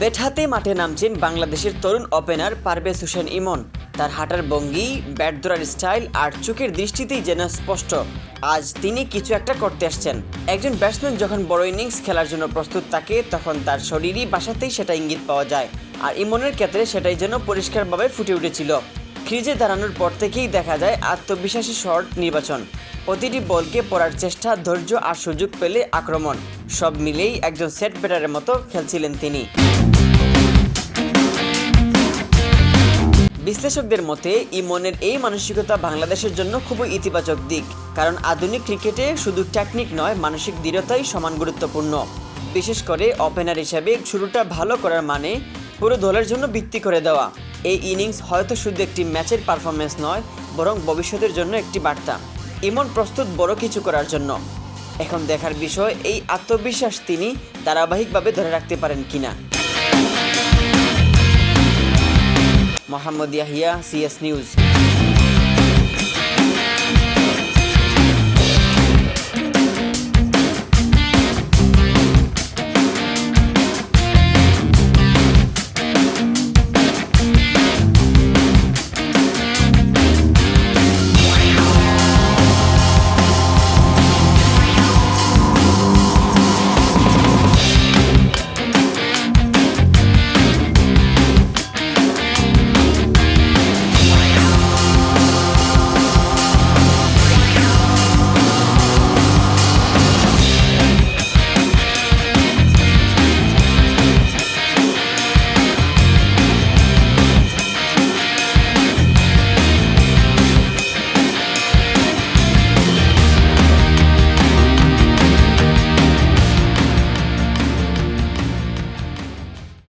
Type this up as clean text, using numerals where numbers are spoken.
Bat হাতে মাঠে নামছেন বাংলাদেশের তরুণ ওপেনার পারভেজ হোসেন ইমন। তার হাঁটার ভঙ্গি, ব্যাট ধরার স্টাইল আর চোখের দৃষ্টিতেই যেন স্পষ্ট আজ তিনি কিছু একটা করতে আসছেন। একজন ব্যাটসম্যান যখন বড় ইনিংস খেলার জন্য প্রস্তুত থাকে তখন তার শরীরী ভাষাতেই সেটা ইঙ্গিত পাওয়া যায়, আর ইমনের ক্ষেত্রে সেটাই যেন পরিষ্কারভাবে ফুটে উঠেছিল। ক্রিজে দাঁড়ানোর পর থেকেই দেখা যায় আত্মবিশ্বাসী শট নির্বাচন, প্রতিটি বলকে পড়ার চেষ্টা, ধৈর্য আর সুযোগ পেলে আক্রমণ, সব মিলেই একজন সেট ব্যাটারের মতো খেলছিলেন তিনি। বিশ্লেষকদের মতে ইমনের এই মানসিকতা বাংলাদেশের জন্য খুবই ইতিবাচক দিক, কারণ আধুনিক ক্রিকেটে শুধু টেকনিক নয়, মানসিক দৃঢ়তাই সমান গুরুত্বপূর্ণ। বিশেষ করে ওপেনার হিসেবে শুরুটা ভালো করার মানে পুরো দলের জন্য ভিত্তি করে দেওয়া। এই ইনিংস হয়তো শুধু একটি ম্যাচের পারফরমেন্স নয়, বরং ভবিষ্যতের জন্য একটি বার্তা। ইমন প্রস্তুত বড় কিছু করার জন্য। এখন দেখার বিষয় এই আত্মবিশ্বাস তিনি ধারাবাহিকভাবে ধরে রাখতে পারেন কিনা। Mohammad Yahya, CS news.